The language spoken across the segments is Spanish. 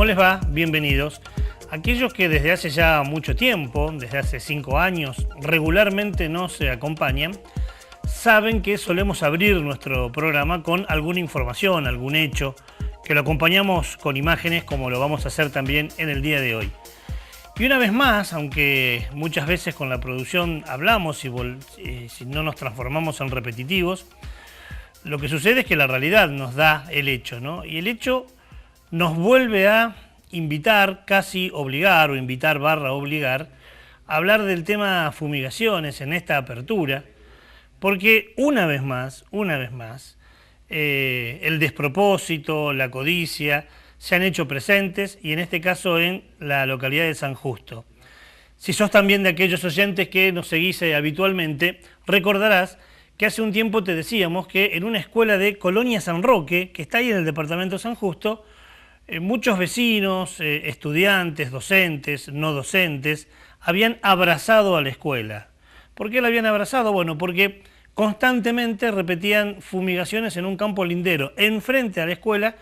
¿Cómo les va? Bienvenidos. Aquellos que desde hace ya mucho tiempo, desde hace 5 años, regularmente nos acompañan, saben que solemos abrir nuestro programa con alguna información, algún hecho, que lo acompañamos con imágenes como lo vamos a hacer también en el día de hoy. Y una vez más, aunque muchas veces con la producción hablamos y si no nos transformamos en repetitivos, lo que sucede es que la realidad nos da el hecho, ¿no? Y el hecho nos vuelve a invitar, casi obligar, o invitar barra obligar, a hablar del tema fumigaciones en esta apertura, porque una vez más, el despropósito, la codicia, se han hecho presentes, y en este caso en la localidad de San Justo. Si sos también de aquellos oyentes que nos seguís habitualmente, recordarás que hace un tiempo te decíamos que en una escuela de Colonia San Roque, que está ahí en el departamento de San Justo, muchos vecinos, estudiantes, docentes, no docentes, habían abrazado a la escuela. ¿Por qué la habían abrazado? Bueno, porque constantemente repetían fumigaciones en un campo lindero, enfrente a la escuela,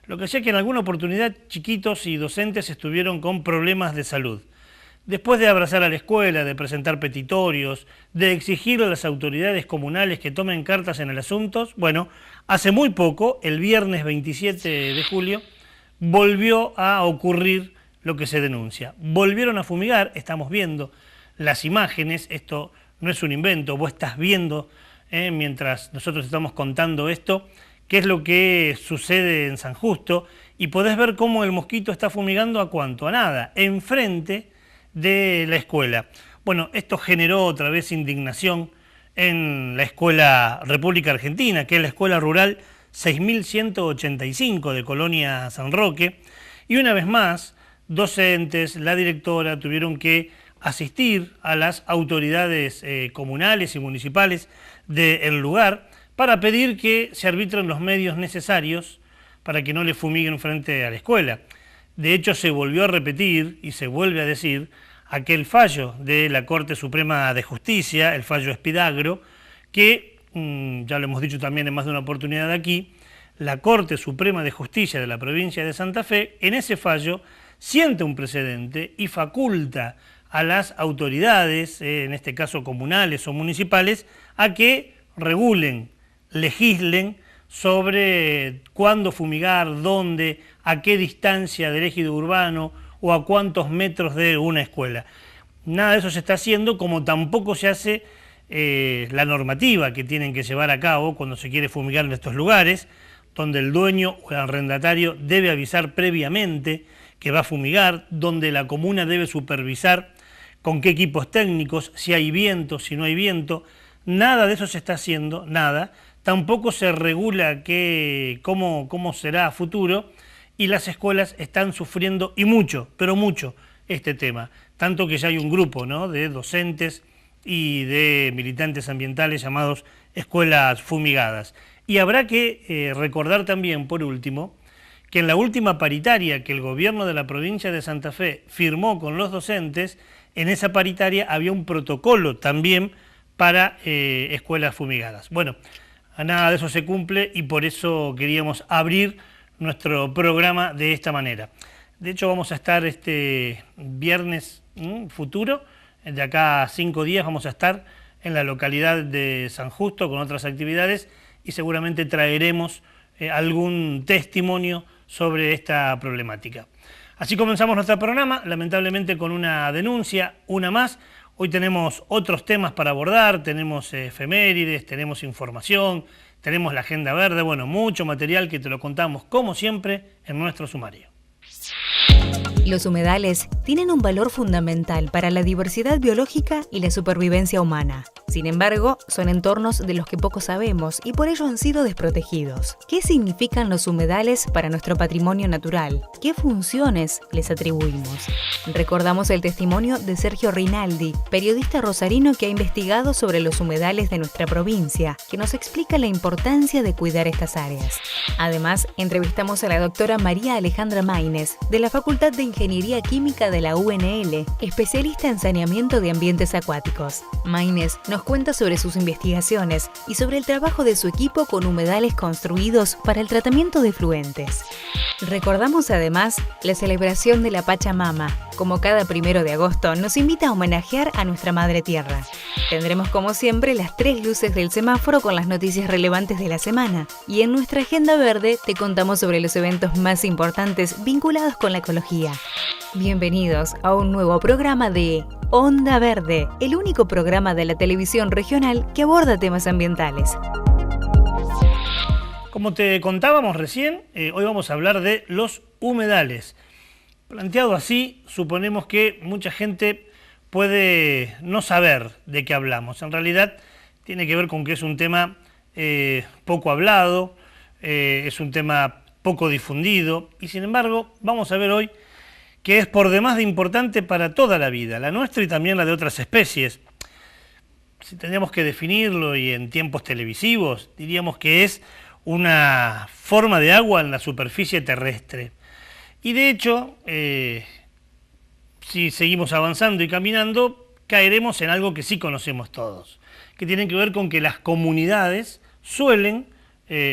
lo que hacía que en alguna oportunidad chiquitos y docentes estuvieron con problemas de salud. Después de abrazar a la escuela, de presentar petitorios, de exigir a las autoridades comunales que tomen cartas en el asunto, bueno, hace muy poco, el viernes 27 de julio, volvió a ocurrir lo que se denuncia. Volvieron a fumigar, estamos viendo las imágenes, esto no es un invento, vos estás viendo, mientras nosotros estamos contando esto, qué es lo que sucede en San Justo, y podés ver cómo el mosquito está fumigando a cuánto, a nada, enfrente de la escuela. Bueno, esto generó otra vez indignación en la Escuela República Argentina, que es la escuela rural 6185 de Colonia San Roque, y una vez más, docentes, la directora tuvieron que asistir a las autoridades comunales y municipales del lugar para pedir que se arbitren los medios necesarios para que no le fumiguen frente a la escuela. De hecho, se volvió a repetir y se vuelve a decir aquel fallo de la Corte Suprema de Justicia, el fallo Espidagro, que, ya lo hemos dicho también en más de una oportunidad aquí, la Corte Suprema de Justicia de la provincia de Santa Fe, en ese fallo, siente un precedente y faculta a las autoridades, en este caso comunales o municipales, a que regulen, legislen sobre cuándo fumigar, dónde, a qué distancia del ejido urbano o a cuántos metros de una escuela. Nada de eso se está haciendo, como tampoco se hace la normativa que tienen que llevar a cabo cuando se quiere fumigar en estos lugares, donde el dueño o el arrendatario debe avisar previamente que va a fumigar, donde la comuna debe supervisar con qué equipos técnicos, si hay viento, si no hay viento. Nada de eso se está haciendo, nada. Tampoco se regula cómo será a futuro, y las escuelas están sufriendo, y mucho, pero mucho, este tema. Tanto que ya hay un grupo, ¿no?, de docentes y de militantes ambientales llamados escuelas fumigadas. Y habrá que recordar también, por último, que en la última paritaria que el gobierno de la provincia de Santa Fe firmó con los docentes, en esa paritaria había un protocolo también para escuelas fumigadas. Bueno, nada de eso se cumple, y por eso queríamos abrir nuestro programa de esta manera. De hecho, vamos a estar este viernes futuro, de acá a 5 días vamos a estar en la localidad de San Justo con otras actividades, y seguramente traeremos algún testimonio sobre esta problemática. Así comenzamos nuestro programa, lamentablemente con una denuncia, una más. Hoy tenemos otros temas para abordar, tenemos efemérides, tenemos información, tenemos la agenda verde, bueno, mucho material que te lo contamos como siempre en nuestro sumario. Los humedales tienen un valor fundamental para la diversidad biológica y la supervivencia humana. Sin embargo, son entornos de los que poco sabemos y por ello han sido desprotegidos. ¿Qué significan los humedales para nuestro patrimonio natural? ¿Qué funciones les atribuimos? Recordamos el testimonio de Sergio Rinaldi, periodista rosarino que ha investigado sobre los humedales de nuestra provincia, que nos explica la importancia de cuidar estas áreas. Además, entrevistamos a la doctora María Alejandra Maínez, de la Facultad de Ingeniería Química de la UNL, especialista en saneamiento de ambientes acuáticos. Maínez nos cuenta sobre sus investigaciones y sobre el trabajo de su equipo con humedales construidos para el tratamiento de efluentes. Recordamos además la celebración de la Pachamama. Como cada 1 de agosto, nos invita a homenajear a nuestra Madre Tierra. Tendremos como siempre las 3 luces del semáforo con las noticias relevantes de la semana. Y en nuestra agenda verde te contamos sobre los eventos más importantes vinculados con la ecología. Bienvenidos a un nuevo programa de Onda Verde, el único programa de la televisión regional que aborda temas ambientales. Como te contábamos recién, hoy vamos a hablar de los humedales. Planteado así, suponemos que mucha gente puede no saber de qué hablamos. En realidad tiene que ver con que es un tema poco hablado, es un tema poco difundido y sin embargo vamos a ver hoy que es por demás de importante para toda la vida, la nuestra y también la de otras especies. Si tendríamos que definirlo y en tiempos televisivos, diríamos que es una forma de agua en la superficie terrestre. Y de hecho, si seguimos avanzando y caminando, caeremos en algo que sí conocemos todos, que tiene que ver con que las comunidades suelen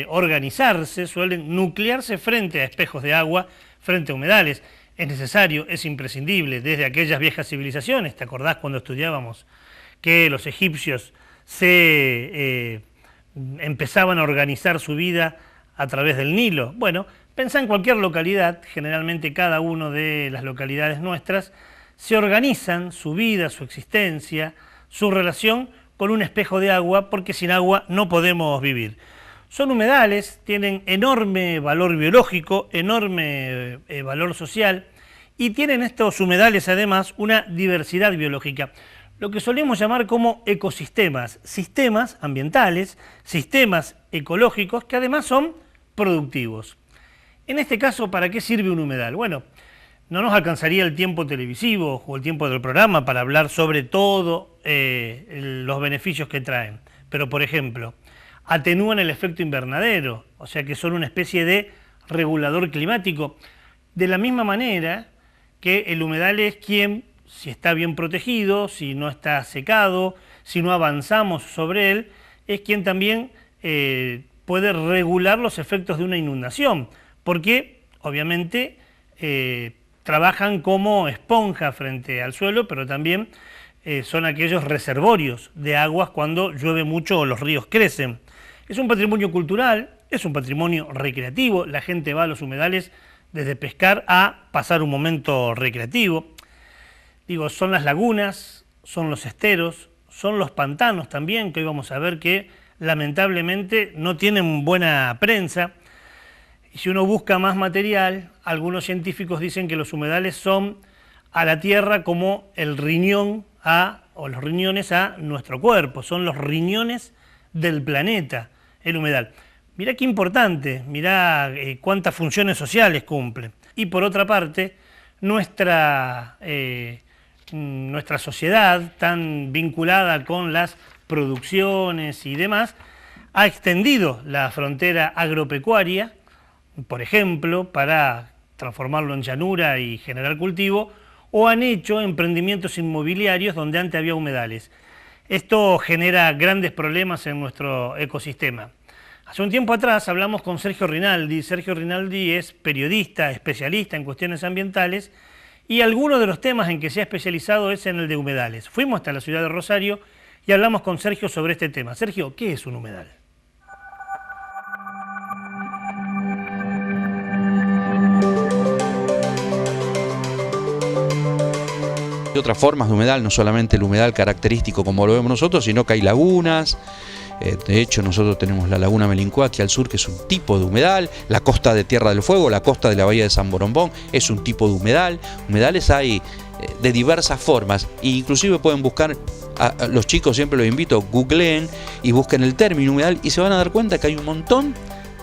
organizarse, suelen nuclearse frente a espejos de agua, frente a humedales. Es necesario, es imprescindible, desde aquellas viejas civilizaciones, ¿te acordás cuando estudiábamos que los egipcios empezaban a organizar su vida a través del Nilo? Bueno, pensá en cualquier localidad, generalmente cada una de las localidades nuestras, se organizan su vida, su existencia, su relación con un espejo de agua, porque sin agua no podemos vivir. Son humedales, tienen enorme valor biológico, enorme valor social, y tienen estos humedales además una diversidad biológica, lo que solemos llamar como ecosistemas, sistemas ambientales, sistemas ecológicos que además son productivos. En este caso, ¿para qué sirve un humedal? Bueno, no nos alcanzaría el tiempo televisivo o el tiempo del programa para hablar sobre todos los beneficios que traen, pero por ejemplo, atenúan el efecto invernadero, o sea que son una especie de regulador climático, de la misma manera que el humedal es quien, si está bien protegido, si no está secado, si no avanzamos sobre él, es quien también puede regular los efectos de una inundación, porque obviamente trabajan como esponja frente al suelo, pero también son aquellos reservorios de aguas cuando llueve mucho o los ríos crecen. Es un patrimonio cultural, es un patrimonio recreativo, la gente va a los humedales desde pescar a pasar un momento recreativo. Digo, son las lagunas, son los esteros, son los pantanos también, que hoy vamos a ver que lamentablemente no tienen buena prensa. Y si uno busca más material, algunos científicos dicen que los humedales son a la tierra como el riñón o los riñones a nuestro cuerpo, son los riñones del planeta, el humedal. Mirá qué importante, mirá cuántas funciones sociales cumple. Y por otra parte, nuestra sociedad, tan vinculada con las producciones y demás, ha extendido la frontera agropecuaria, por ejemplo, para transformarlo en llanura y generar cultivo, o han hecho emprendimientos inmobiliarios donde antes había humedales. Esto genera grandes problemas en nuestro ecosistema. Hace un tiempo atrás hablamos con Sergio Rinaldi. Sergio Rinaldi es periodista, especialista en cuestiones ambientales, y alguno de los temas en que se ha especializado es en el de humedales. Fuimos hasta la ciudad de Rosario y hablamos con Sergio sobre este tema. Sergio, ¿qué es un humedal? Hay otras formas de humedal, no solamente el humedal característico como lo vemos nosotros, sino que hay lagunas. De hecho, nosotros tenemos la laguna Melincuá aquí al sur, que es un tipo de humedal. La costa de Tierra del Fuego, la costa de la bahía de San Borombón, es un tipo de humedal. Humedales hay de diversas formas, e inclusive pueden buscar, a los chicos siempre los invito, googleen y busquen el término humedal y se van a dar cuenta que hay un montón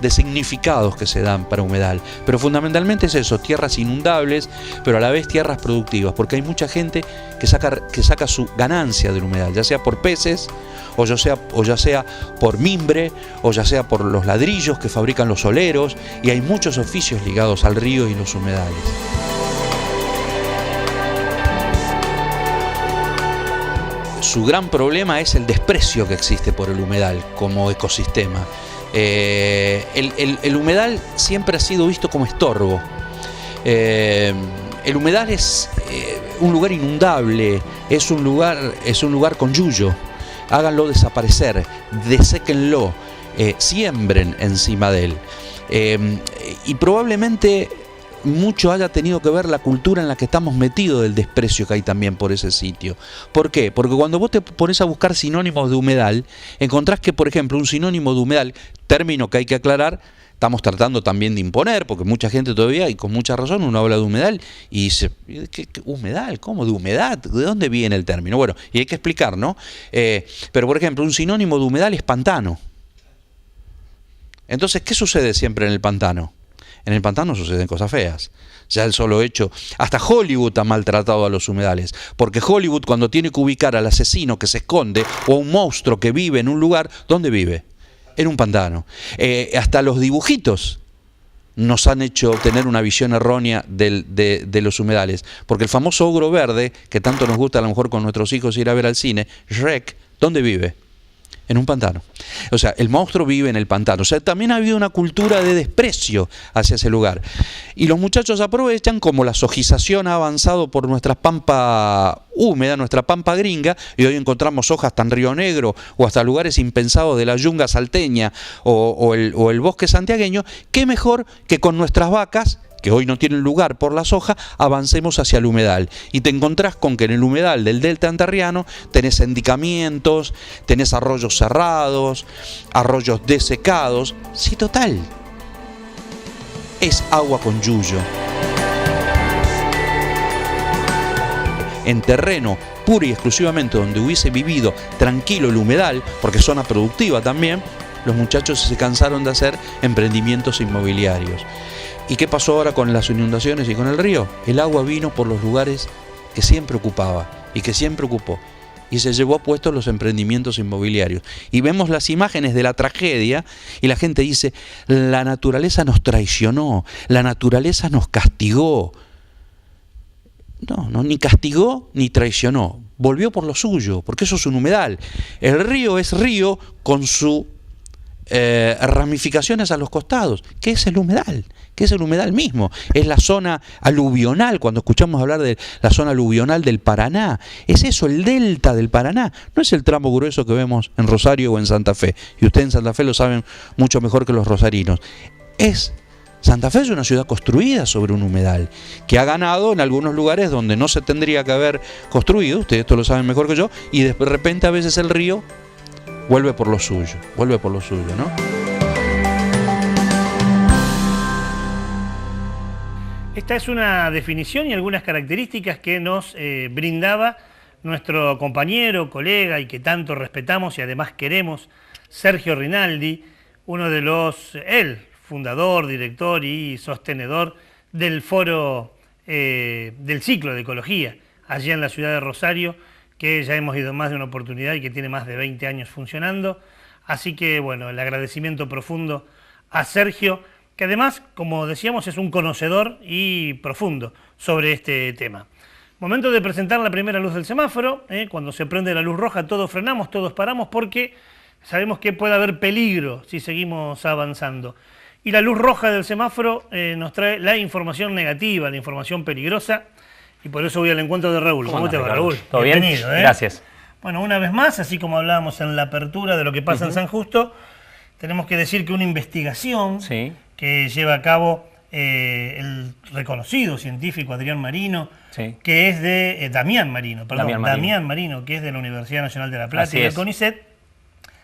de significados que se dan para humedal, pero fundamentalmente es eso, tierras inundables, pero a la vez tierras productivas, porque hay mucha gente que saca su ganancia del humedal, ya sea por peces, o ya sea por mimbre, o ya sea por los ladrillos que fabrican los soleros, y hay muchos oficios ligados al río y los humedales. su gran problema es el desprecio que existe por el humedal como ecosistema. El humedal siempre ha sido visto como estorbo. El humedal es un lugar inundable, es un lugar con yuyo. Háganlo desaparecer, deséquenlo, siembren encima de él. Y probablemente mucho haya tenido que ver la cultura en la que estamos metidos, del desprecio que hay también por ese sitio. ¿Por qué? Porque cuando vos te pones a buscar sinónimos de humedal, encontrás que, por ejemplo, un sinónimo de humedal, término que hay que aclarar, estamos tratando también de imponer, porque mucha gente todavía, y con mucha razón, uno habla de humedal y dice, ¿qué humedal? ¿Cómo? ¿De humedad? ¿De dónde viene el término? Bueno, y hay que explicar, ¿no? Pero, por ejemplo, un sinónimo de humedal es pantano. Entonces, ¿qué sucede siempre en el pantano? En el pantano suceden cosas feas. Ya el solo hecho, hasta Hollywood ha maltratado a los humedales, porque Hollywood, cuando tiene que ubicar al asesino que se esconde o a un monstruo que vive en un lugar, ¿dónde vive? En un pantano. Hasta los dibujitos nos han hecho tener una visión errónea de los humedales, porque el famoso ogro verde, que tanto nos gusta a lo mejor con nuestros hijos ir a ver al cine, Shrek, ¿dónde vive? En un pantano. O sea, el monstruo vive en el pantano. O sea, también ha habido una cultura de desprecio hacia ese lugar. Y los muchachos aprovechan, como la sojización ha avanzado por nuestra pampa húmeda, nuestra pampa gringa, y hoy encontramos hojas hasta en Río Negro o hasta lugares impensados de la yunga salteña o el bosque santiagueño, qué mejor que con nuestras vacas, que hoy no tienen lugar por la soja, avancemos hacia el humedal. Y te encontrás con que en el humedal del delta entrerriano tenés endicamientos, tenés arroyos cerrados, arroyos desecados. Sí, total. Es agua con yuyo. En terreno puro y exclusivamente donde hubiese vivido tranquilo el humedal, porque es zona productiva también, los muchachos se cansaron de hacer emprendimientos inmobiliarios. ¿Y qué pasó ahora con las inundaciones y con el río? El agua vino por los lugares que siempre ocupaba y que siempre ocupó, y se llevó a puestos los emprendimientos inmobiliarios. Y vemos las imágenes de la tragedia y la gente dice, la naturaleza nos traicionó, la naturaleza nos castigó. No, ni castigó ni traicionó, volvió por lo suyo, porque eso es un humedal. El río es río con sus ramificaciones a los costados. ¿Qué es el humedal? ¿Qué es el humedal mismo? Es la zona aluvional. Cuando escuchamos hablar de la zona aluvional del Paraná, es eso, el delta del Paraná. No es el tramo grueso que vemos en Rosario o en Santa Fe, y ustedes en Santa Fe lo saben mucho mejor que los rosarinos. Santa Fe es una ciudad construida sobre un humedal, que ha ganado en algunos lugares donde no se tendría que haber construido, ustedes esto lo saben mejor que yo, y de repente a veces el río vuelve por lo suyo, ¿no? Esta es una definición y algunas características que nos brindaba nuestro compañero, colega y que tanto respetamos y además queremos, Sergio Rinaldi, uno de él, fundador, director y sostenedor del foro del ciclo de ecología, allá en la ciudad de Rosario, que ya hemos ido más de una oportunidad y que tiene más de 20 años funcionando. Así que, bueno, el agradecimiento profundo a Sergio, que además, como decíamos, es un conocedor y profundo sobre este tema. Momento de presentar la primera luz del semáforo. Cuando se prende la luz roja, todos frenamos, todos paramos, porque sabemos que puede haber peligro si seguimos avanzando. Y la luz roja del semáforo nos trae la información negativa, la información peligrosa. Y por eso voy al encuentro de Raúl. ¿Cómo te va, Raúl? ¿Todo bien? Bienvenido. Gracias. Bueno, una vez más, así como hablábamos en la apertura de lo que pasa en San Justo, tenemos que decir que una investigación que lleva a cabo el reconocido científico Adrián Marino, que es de Damián Marino, que es de la Universidad Nacional de La Plata y del CONICET,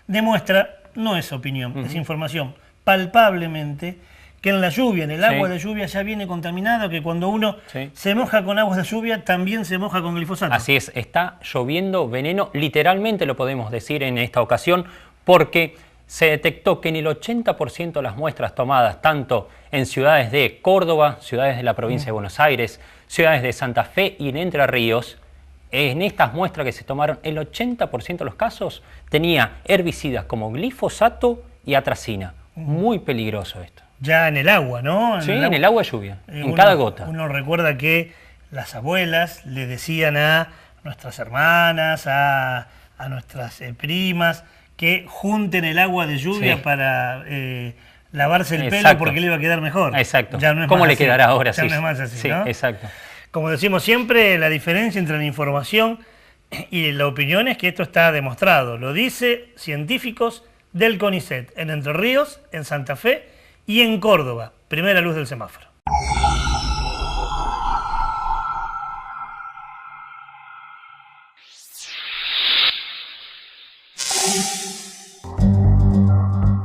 demuestra, no es opinión, es información, palpablemente, que en la lluvia, en el agua de lluvia ya viene contaminado, que cuando uno se moja con aguas de lluvia también se moja con glifosato. Así es, está lloviendo veneno, literalmente lo podemos decir en esta ocasión, porque se detectó que en el 80% de las muestras tomadas, tanto en ciudades de Córdoba, ciudades de la provincia de Buenos Aires, ciudades de Santa Fe y en Entre Ríos, en estas muestras que se tomaron, el 80% de los casos tenía herbicidas como glifosato y atracina. Muy peligroso esto. Ya en el agua, ¿no? En el agua de lluvia, en cada gota. Uno recuerda que las abuelas le decían a nuestras hermanas, a nuestras primas, que junten el agua de lluvia para lavarse el pelo porque le iba a quedar mejor. Exacto. Ya no es ¿Cómo más le así. quedará ahora? Ya no es más así, sí, ¿no? exacto. Como decimos siempre, la diferencia entre la información y la opinión es que esto está demostrado. Lo dice científicos del CONICET, en Entre Ríos, en Santa Fe y en Córdoba. Primera luz del semáforo.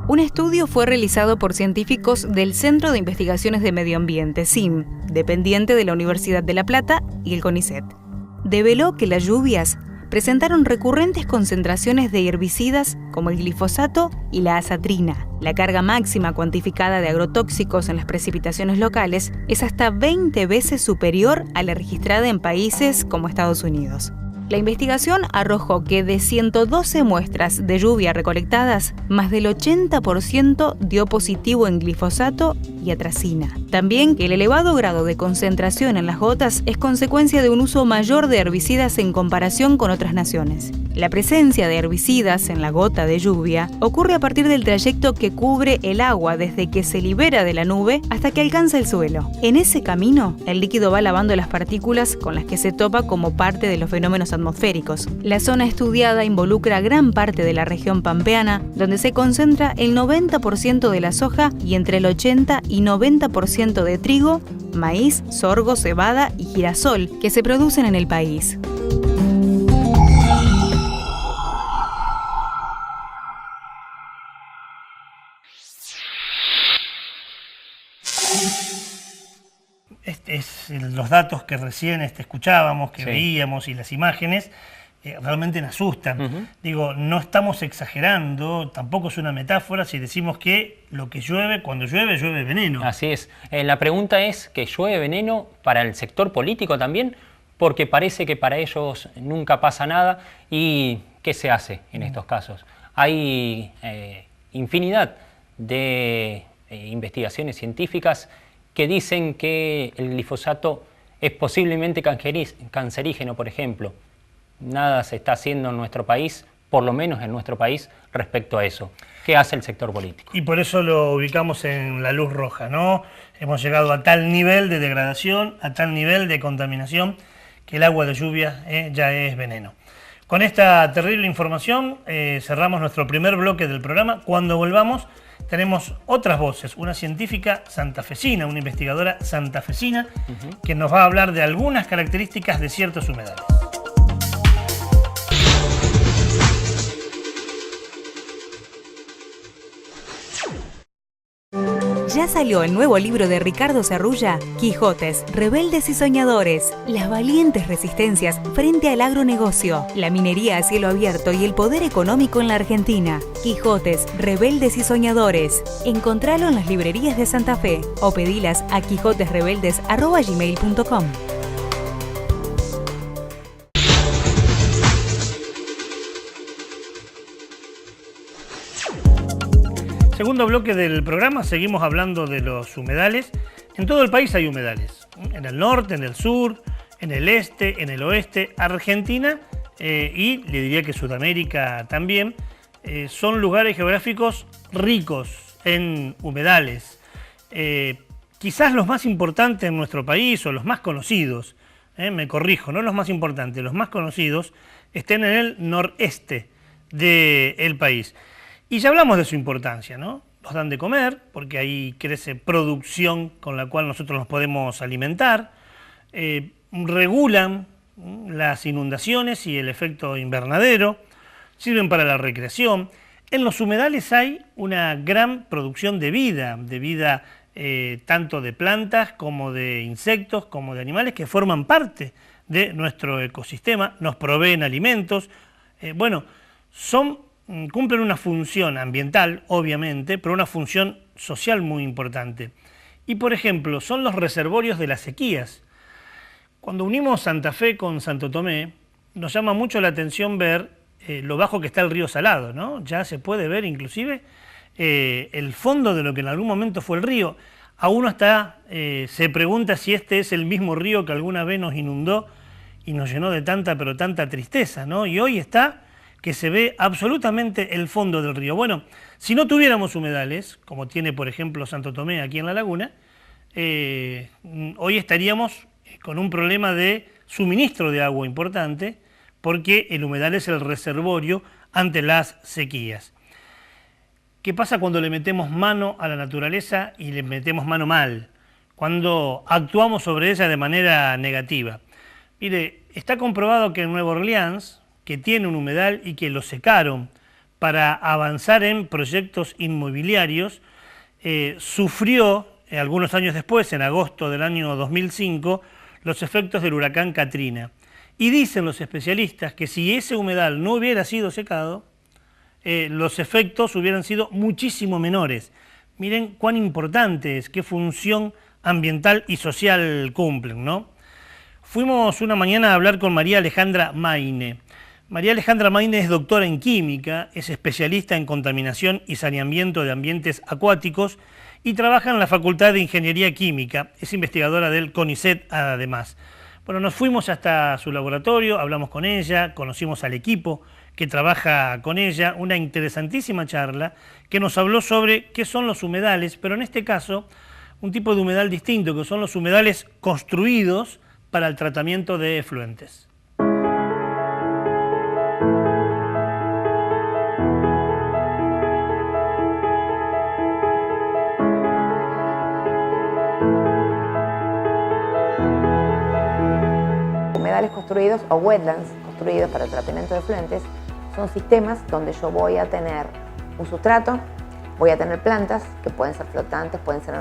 Un estudio fue realizado por científicos del Centro de Investigaciones de Medio Ambiente, CIM, dependiente de la Universidad de La Plata y el CONICET. Develó que las lluvias presentaron recurrentes concentraciones de herbicidas como el glifosato y la azatrina. La carga máxima cuantificada de agrotóxicos en las precipitaciones locales es hasta 20 veces superior a la registrada en países como Estados Unidos. La investigación arrojó que de 112 muestras de lluvia recolectadas, más del 80% dio positivo en glifosato y atracina. También que el elevado grado de concentración en las gotas es consecuencia de un uso mayor de herbicidas en comparación con otras naciones. La presencia de herbicidas en la gota de lluvia ocurre a partir del trayecto que cubre el agua desde que se libera de la nube hasta que alcanza el suelo. En ese camino, el líquido va lavando las partículas con las que se topa como parte de los fenómenos atmosféricos. La zona estudiada involucra gran parte de la región pampeana, donde se concentra el 90% de la soja y entre el 80 y 90% de trigo, maíz, sorgo, cebada y girasol que se producen en el país. Los datos que recién escuchábamos, que veíamos y las imágenes realmente nos asustan. Digo, no estamos exagerando, tampoco es una metáfora si decimos que lo que llueve, cuando llueve, llueve veneno. Así es. La pregunta es que llueve veneno para el sector político también, porque parece que para ellos nunca pasa nada. ¿Y qué se hace en estos casos? Hay infinidad de investigaciones científicas que dicen que el glifosato es posiblemente cancerígeno, por ejemplo. Nada se está haciendo en nuestro país, por lo menos en nuestro país, respecto a eso. ¿Qué hace el sector político? Y por eso lo ubicamos en la luz roja, ¿no? Hemos llegado a tal nivel de degradación, a tal nivel de contaminación, que el agua de lluvia ya es veneno. Con esta terrible información cerramos nuestro primer bloque del programa. Cuando volvamos tenemos otras voces, una científica santafesina, una investigadora santafesina, que nos va a hablar de algunas características de ciertos humedales. Ya salió el nuevo libro de Ricardo Serrulla, Quijotes, Rebeldes y Soñadores, las valientes resistencias frente al agronegocio, la minería a cielo abierto y el poder económico en la Argentina. Quijotes, Rebeldes y Soñadores. Encontralo en las librerías de Santa Fe o pedilas a quijotesrebeldes@gmail.com. Segundo bloque del programa, seguimos hablando de los humedales. En todo el país hay humedales, en el norte, en el sur, en el este, en el oeste. Argentina y le diría que Sudamérica también son lugares geográficos ricos en humedales. Quizás los más importantes en nuestro país o los más conocidos, me corrijo, no los más importantes, los más conocidos estén en el noreste del país. Y ya hablamos de su importancia, ¿no? Nos dan de comer, porque ahí crece producción con la cual nosotros nos podemos alimentar, regulan las inundaciones y el efecto invernadero, sirven para la recreación. En los humedales hay una gran producción de vida tanto de plantas como de insectos, como de animales que forman parte de nuestro ecosistema, nos proveen alimentos, cumplen una función ambiental, obviamente, pero una función social muy importante. Y, por ejemplo, son los reservorios de las sequías. Cuando unimos Santa Fe con Santo Tomé, nos llama mucho la atención ver lo bajo que está el río Salado, ¿no? Ya se puede ver, inclusive, el fondo de lo que en algún momento fue el río. A uno hasta se pregunta si este es el mismo río que alguna vez nos inundó y nos llenó de tanta, pero tanta tristeza, ¿no? Y hoy está que se ve absolutamente el fondo del río. Bueno, si no tuviéramos humedales, como tiene por ejemplo Santo Tomé aquí en la laguna, hoy estaríamos con un problema de suministro de agua importante, porque el humedal es el reservorio ante las sequías. ¿Qué pasa cuando le metemos mano a la naturaleza y le metemos mano mal? Cuando actuamos sobre ella de manera negativa. Mire, está comprobado que en Nueva Orleans, que tiene un humedal y que lo secaron para avanzar en proyectos inmobiliarios, sufrió algunos años después, en agosto del año 2005, los efectos del huracán Katrina. Y dicen los especialistas que si ese humedal no hubiera sido secado, los efectos hubieran sido muchísimo menores. Miren cuán importante es, qué función ambiental y social cumplen, ¿no? Fuimos una mañana a hablar con María Alejandra Maine. María Alejandra Maine es doctora en química, es especialista en contaminación y saneamiento de ambientes acuáticos y trabaja en la Facultad de Ingeniería Química, es investigadora del CONICET además. Bueno, nos fuimos hasta su laboratorio, hablamos con ella, conocimos al equipo que trabaja con ella, una interesantísima charla que nos habló sobre qué son los humedales, pero en este caso un tipo de humedal distinto, que son los humedales construidos para el tratamiento de efluentes. Humedales construidos o wetlands construidos para el tratamiento de efluentes son sistemas donde yo voy a tener un sustrato, voy a tener plantas que pueden ser flotantes, pueden ser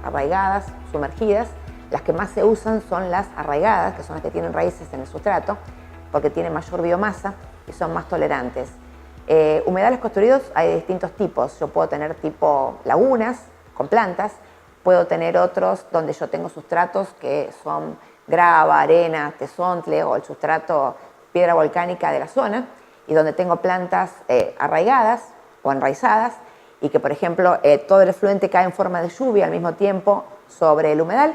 arraigadas, sumergidas. Las que más se usan son las arraigadas, que son las que tienen raíces en el sustrato, porque tienen mayor biomasa y son más tolerantes. Humedales construidos hay de distintos tipos. Yo puedo tener tipo lagunas con plantas, puedo tener otros donde yo tengo sustratos que son grava, arena, tesontle o el sustrato piedra volcánica de la zona, y donde tengo plantas arraigadas o enraizadas y que, por ejemplo, todo el efluente cae en forma de lluvia al mismo tiempo sobre el humedal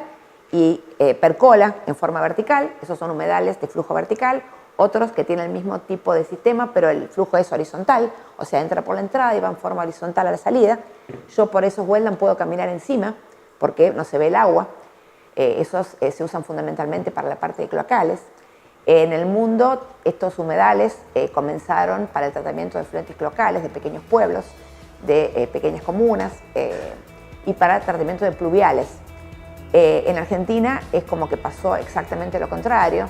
y percola en forma vertical. Esos son humedales de flujo vertical. Otros que tienen el mismo tipo de sistema, pero el flujo es horizontal, o sea, entra por la entrada y va en forma horizontal a la salida. Yo por esos wetlands puedo caminar encima porque no se ve el agua. Esos se usan fundamentalmente para la parte de cloacales. En el mundo, estos humedales comenzaron para el tratamiento de efluentes cloacales de pequeños pueblos, de pequeñas comunas y para el tratamiento de pluviales. En Argentina es como que pasó exactamente lo contrario.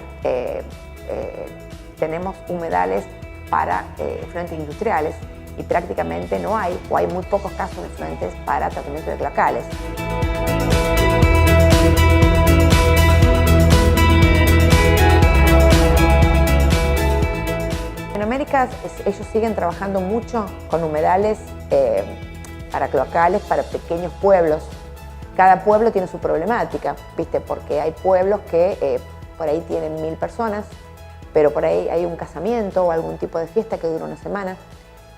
Tenemos humedales para efluentes industriales y prácticamente no hay, o hay muy pocos casos de efluentes para tratamiento de cloacales. En América ellos siguen trabajando mucho con humedales para cloacales, para pequeños pueblos. Cada pueblo tiene su problemática, ¿viste? Porque hay pueblos que por ahí tienen 1000 personas, pero por ahí hay un casamiento o algún tipo de fiesta que dura una semana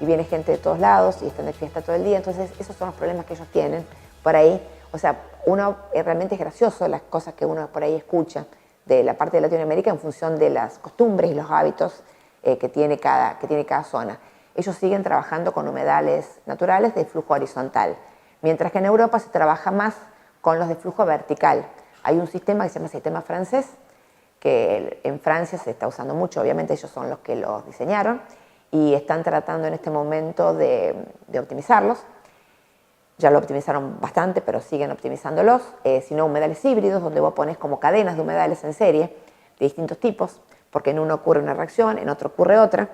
y viene gente de todos lados y están de fiesta todo el día. Entonces esos son los problemas que ellos tienen por ahí. O sea, uno realmente es gracioso las cosas que uno por ahí escucha de la parte de Latinoamérica en función de las costumbres y los hábitos que tiene cada zona. Ellos siguen trabajando con humedales naturales de flujo horizontal, mientras que en Europa se trabaja más con los de flujo vertical. Hay un sistema que se llama sistema francés, que en Francia se está usando mucho, obviamente ellos son los que los diseñaron y están tratando en este momento de optimizarlos. Ya lo optimizaron bastante, pero siguen optimizándolos. Sino humedales híbridos, donde vos pones como cadenas de humedales en serie de distintos tipos, porque en uno ocurre una reacción, en otro ocurre otra.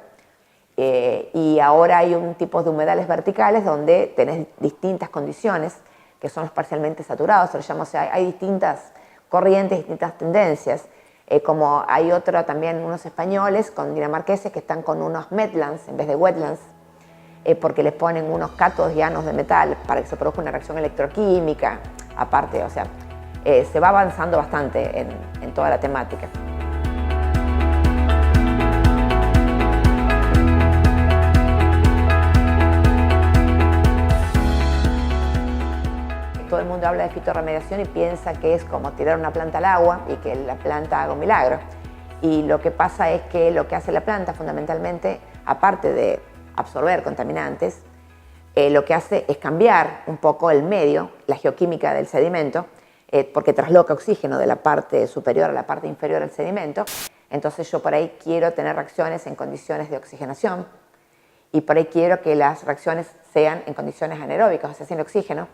Y ahora hay un tipo de humedales verticales donde tenés distintas condiciones, que son los parcialmente saturados, se los llama, o sea, hay distintas corrientes, distintas tendencias. Como hay otro también, unos españoles con dinamarqueses que están con unos medlands en vez de wetlands, porque les ponen unos cátodos y ánodos de metal para que se produzca una reacción electroquímica, aparte, o sea, se va avanzando bastante en toda la temática. Todo el mundo habla de fitorremediación y piensa que es como tirar una planta al agua y que la planta haga un milagro. y lo que pasa es que lo que hace la planta fundamentalmente, aparte de absorber contaminantes, lo que hace es cambiar un poco el medio, la geoquímica del sedimento, porque trasloca oxígeno de la parte superior a la parte inferior del sedimento. Entonces yo por ahí quiero tener reacciones en condiciones de oxigenación y por ahí quiero que las reacciones sean en condiciones anaeróbicas, o sea, sin oxígeno.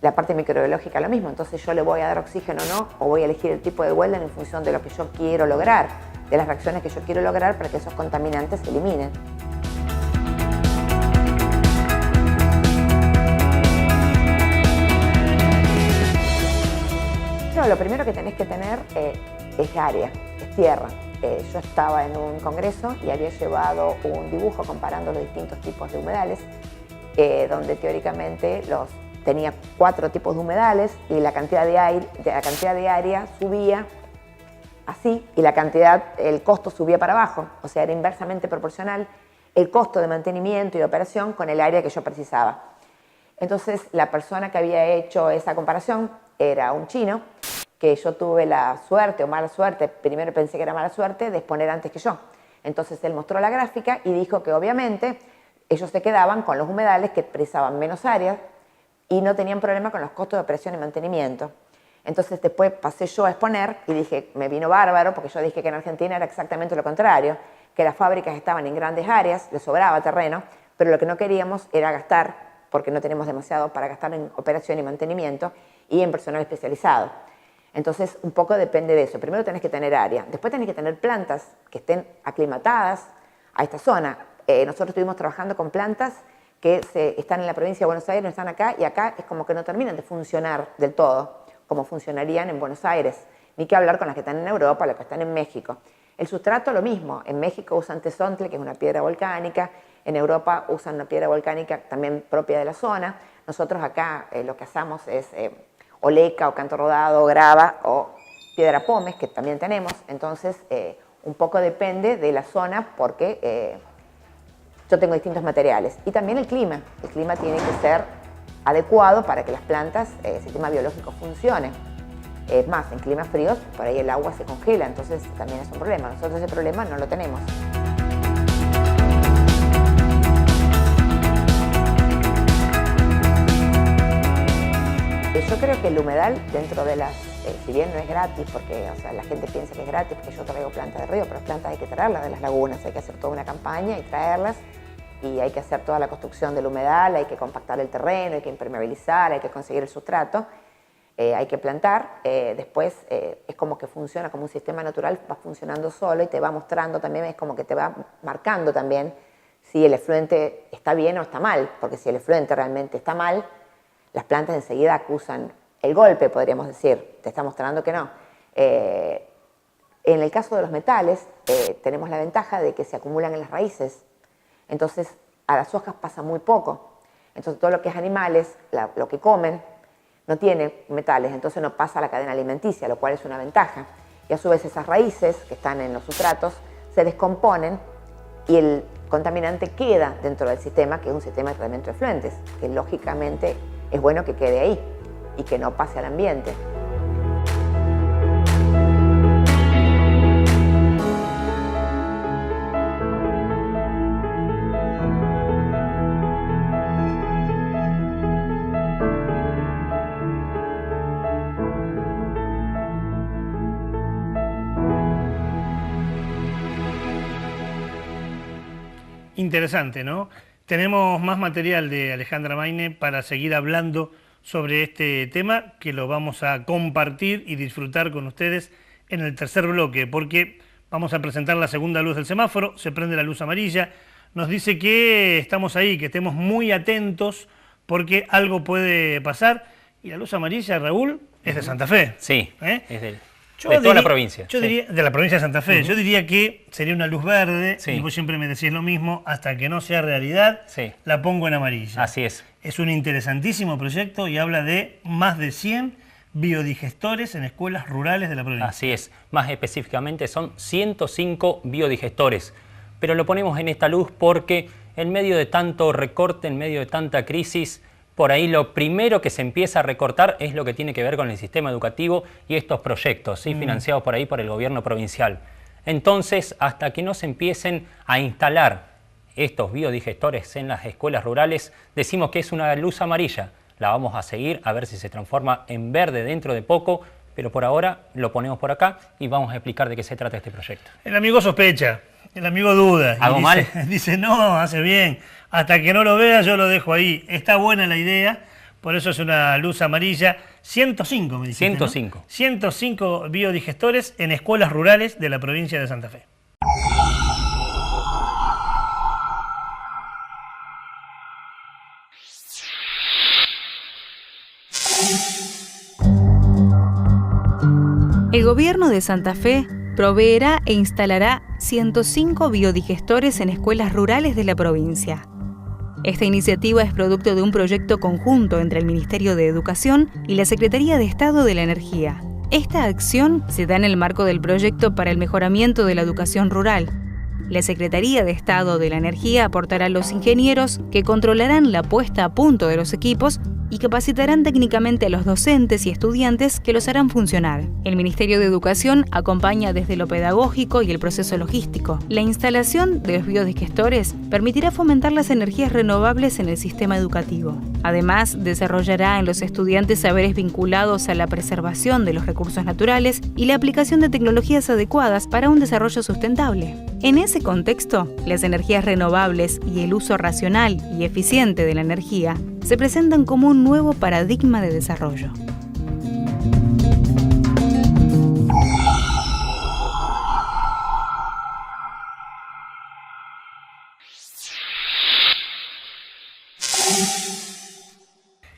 La parte microbiológica lo mismo, entonces yo le voy a dar oxígeno o no, o voy a elegir el tipo de welder en función de lo que yo quiero lograr, de las reacciones que yo quiero lograr para que esos contaminantes se eliminen. No, lo primero que tenés que tener es área, es tierra. Yo estaba en un congreso y había llevado un dibujo comparando los distintos tipos de humedales, donde teóricamente tenía 4 tipos de humedales y la cantidad de área subía así y el costo subía para abajo, o sea, era inversamente proporcional el costo de mantenimiento y de operación con el área que yo precisaba. Entonces, la persona que había hecho esa comparación era un chino, que yo tuve la suerte o mala suerte, primero pensé que era mala suerte, de exponer antes que yo. Entonces él mostró la gráfica y dijo que obviamente ellos se quedaban con los humedales que precisaban menos áreas y no tenían problema con los costos de operación y mantenimiento. Entonces después pasé yo a exponer y dije, me vino bárbaro, porque yo dije que en Argentina era exactamente lo contrario, que las fábricas estaban en grandes áreas, les sobraba terreno, pero lo que no queríamos era gastar, porque no tenemos demasiado para gastar en operación y mantenimiento y en personal especializado. Entonces, un poco depende de eso. Primero tenés que tener área, después tenés que tener plantas que estén aclimatadas a esta zona. Nosotros estuvimos trabajando con plantas que están en la provincia de Buenos Aires, no están acá, y acá es como que no terminan de funcionar del todo, como funcionarían en Buenos Aires. Ni que hablar con las que están en Europa, las que están en México. El sustrato lo mismo. En México usan tesontle, que es una piedra volcánica. En Europa usan una piedra volcánica también propia de la zona. Nosotros acá lo que hacemos es oleca o canto rodado, grava o piedra pómez, que también tenemos. Entonces, un poco depende de la zona porque yo tengo distintos materiales. Y también el clima. El clima tiene que ser adecuado para que las plantas, el sistema biológico funcione. Es más, en climas fríos, por ahí el agua se congela, entonces también es un problema. Nosotros ese problema no lo tenemos. Yo creo que el humedal, dentro de las, si bien no es gratis, porque o sea, la gente piensa que es gratis, porque yo traigo plantas de río, pero las plantas hay que traerlas de las lagunas, hay que hacer toda una campaña y traerlas, y hay que hacer toda la construcción del humedal, hay que compactar el terreno, hay que impermeabilizar, hay que conseguir el sustrato, hay que plantar, después es como que funciona como un sistema natural, va funcionando solo y te va mostrando también, es como que te va marcando también si el efluente está bien o está mal, porque si el efluente realmente está mal, las plantas enseguida acusan el golpe, podríamos decir, te está mostrando que no. En el caso de los metales, tenemos la ventaja de que se acumulan en las raíces, entonces a las hojas pasa muy poco. Entonces todo lo que es animales, lo que comen, no tiene metales, entonces no pasa a la cadena alimenticia, lo cual es una ventaja. Y a su vez esas raíces que están en los sustratos se descomponen y el contaminante queda dentro del sistema, que es un sistema de tratamiento de efluentes, que lógicamente es bueno que quede ahí y que no pase al ambiente. Interesante, ¿no? Tenemos más material de Alejandra Maine para seguir hablando sobre este tema, que lo vamos a compartir y disfrutar con ustedes en el tercer bloque, porque vamos a presentar la segunda luz del semáforo, se prende la luz amarilla, nos dice que estamos ahí, que estemos muy atentos porque algo puede pasar, y la luz amarilla, Raúl, es de Santa Fe. Sí, es de toda la provincia. Yo diría, de la provincia de Santa Fe. Yo diría que sería una luz verde, y vos siempre me decís lo mismo, hasta que no sea realidad, la pongo en amarilla. Así es. Es un interesantísimo proyecto y habla de más de 100 biodigestores en escuelas rurales de la provincia. Así es. Más específicamente son 105 biodigestores. Pero lo ponemos en esta luz porque en medio de tanto recorte, en medio de tanta crisis, por ahí lo primero que se empieza a recortar es lo que tiene que ver con el sistema educativo y estos proyectos, financiados por ahí por el gobierno provincial. Entonces, hasta que no se empiecen a instalar estos biodigestores en las escuelas rurales, decimos que es una luz amarilla. La vamos a seguir a ver si se transforma en verde dentro de poco, pero por ahora lo ponemos por acá y vamos a explicar de qué se trata este proyecto. El amigo sospecha, el amigo duda. ¿Hago mal? Dice, no, hace bien. Hasta que no lo vea yo lo dejo ahí. Está buena la idea, por eso es una luz amarilla. 105 me dijiste, 105. ¿no? 105 biodigestores en escuelas rurales de la provincia de Santa Fe. El gobierno de Santa Fe proveerá e instalará 105 biodigestores en escuelas rurales de la provincia. Esta iniciativa es producto de un proyecto conjunto entre el Ministerio de Educación y la Secretaría de Estado de la Energía. Esta acción se da en el marco del proyecto para el mejoramiento de la educación rural. La Secretaría de Estado de la Energía aportará a los ingenieros que controlarán la puesta a punto de los equipos y capacitarán técnicamente a los docentes y estudiantes que los harán funcionar. El Ministerio de Educación acompaña desde lo pedagógico y el proceso logístico. La instalación de los biodigestores permitirá fomentar las energías renovables en el sistema educativo. Además, desarrollará en los estudiantes saberes vinculados a la preservación de los recursos naturales y la aplicación de tecnologías adecuadas para un desarrollo sustentable. En ese contexto, las energías renovables y el uso racional y eficiente de la energía se presentan como un nuevo paradigma de desarrollo.